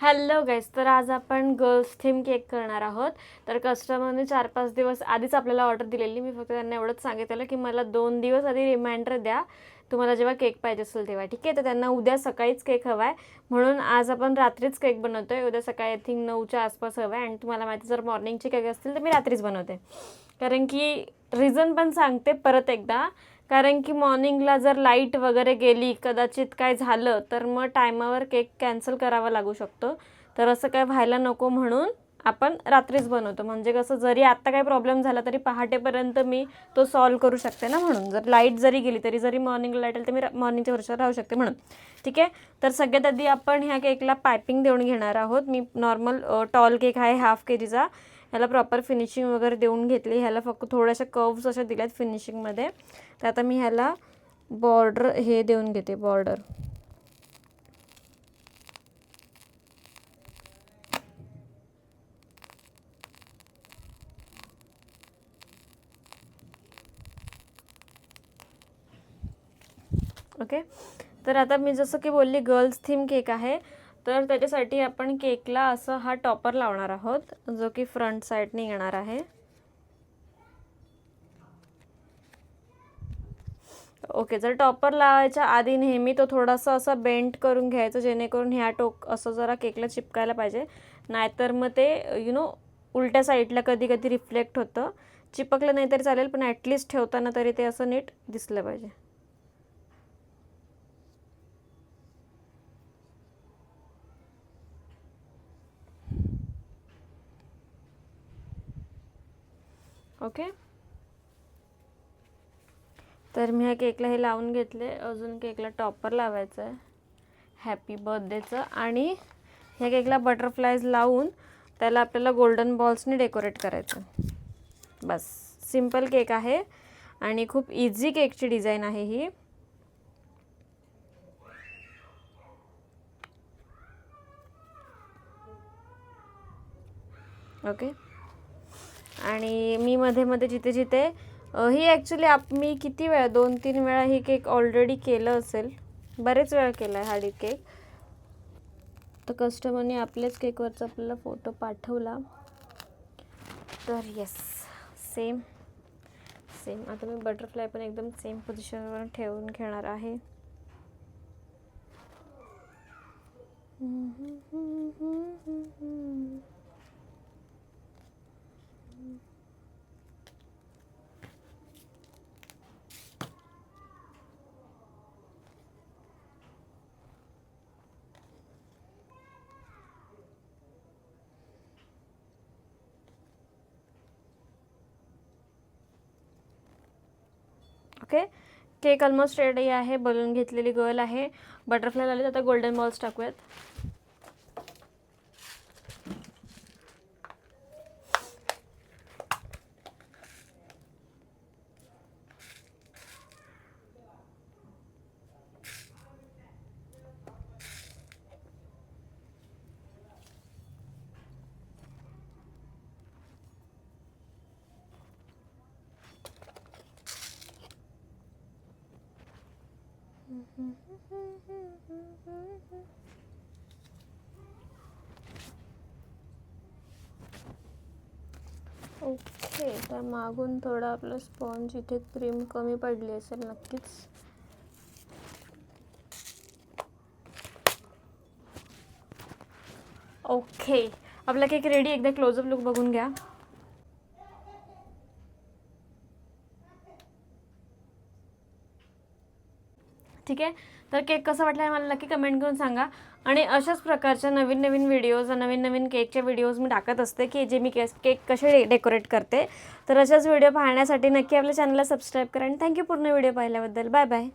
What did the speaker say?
Hello guys, तर आज आपण गर्ल्स थीम केक करणार आहोत. तर कस्टमरने 4-5 दिवस आधीच आपल्याला ऑर्डर दिलेली. मी फक्त त्यांना एवढंच सांगितलेलं की मला 2 दिवस आधी रिमाइंडर द्या, तुम्हाला जेव्हा केक पाहिजे असेल तेव्हा, ठीक आहे. तर त्यांना उद्या सकाळीच केक हवा आहे, म्हणून आज आपण रात्रीच केक बनवतोय. उद्या सकाळी आय थिंक 9च्या आसपास हवा आहे. आणि तुम्हाला माहिती, जर मॉर्निंगचे केक असतील तर मी रात्रीच बनवते, कारण की रिझन पण सांगते परत एकदा. कारण की मॉर्निंगला जर लाईट वगैरे गेली, कदाचित काय झालं तर मग टायमावर केक कॅन्सल करावा लागू शकतो. तर असं काय व्हायला नको म्हणून आपण रात्रीच बनवतो. म्हणजे कसं, जरी आत्ता काही प्रॉब्लेम झाला तरी पहाटेपर्यंत मी तो सॉल्व करू शकते ना. म्हणून जर लाईट जरी गेली तरी, जरी मॉर्निंगला लाईट आली तर मी मॉर्निंगच्या वर्षावर राहू शकते म्हणून, ठीक आहे. तर सगळ्यात आधी आपण ह्या केकला पायपिंग देऊन घेणार आहोत. मी नॉर्मल टॉल केक आहे ½ kgचा, ह्याला प्रॉपर फिनिशिंग वगैरे देऊन घेतली. ह्याला फक्त थोड्याशा कर्व्स अशा दिल्यात फिनिशिंगमध्ये. तर आता मी ह्याला बॉर्डर हे देऊन घेते, बॉर्डर. ओके. तर आता मी जसं की बोलली, गर्ल्स थीम केक आहे, तर त्याच्यासाठी आपण केकला असं हा टॉपर लावणार आहोत, जो की फ्रंट साईडने येणार आहे. ओके. जर टॉपर लावायच्या आधी नेहमी तो थोडासा असा बेंड करून घ्यायचा, जेणेकरून ह्या टोक असं जरा केकला चिपकायला पाहिजे. नाहीतर मग ते उलट्या साईडला कधी कधी रिफ्लेक्ट होतं. चिपकलं नाही तरी चालेल, पण ॲटलिस्ट ठेवताना तरी ते असं नीट दिसलं पाहिजे. ओके. तर मी ह्या केकला हे लावून घेतले. अजून केकला टॉपर लावायचं आहे हॅपी बर्थडेचं. आणि ह्या केकला बटरफ्लायज लावून त्याला आपल्याला गोल्डन बॉल्सने डेकोरेट करायचं. बस, सिम्पल केक आहे आणि खूप इझी केकची डिझाईन आहे ही. ओके. आणि मी मध्ये मध्ये जिथे जिथे ही ॲक्च्युली मी किती वेळा, 2-3 वेळा ही केक ऑलरेडी केलं असेल, बरेच वेळा केला आहे हा केक. तर कस्टमरने आपल्याच केकवरचा आपल्याला फोटो पाठवला. तर येस, सेम. आता मी बटरफ्लाय पण एकदम सेम पोझिशनवर ठेवून घेणार आहे. ओके. केक ऑलमोस्ट रेडी आहे. बलून घेतलेली गर्ल आहे, बटरफ्लाय लावले. आता गोल्डन बॉल्स टाकूयात. ओके. तर मागून थोडा आपलं स्पॉन्ज, इथे क्रीम कमी पडली असेल नक्कीच. ओके. आपला केक रेडी. एकदा क्लोजअप लुक बघून घ्या. ठीक आहे. तर केक कसा वाटला मला नक्की कमेंट करून सांगा. आणि अशाच प्रकारच्या नवीन नवीन व्हिडिओज, नवीन नवीन केकच्या व्हिडिओज मी टाकत असते, की जे मी केक कसे डेकोरेट करते. तर अशाच व्हिडिओ पाहण्यासाठी नक्की आपल्या चॅनलला सबस्क्राईब करा. आणि थँक्यू पूर्ण व्हिडिओ पाहिल्याबद्दल. Bye bye.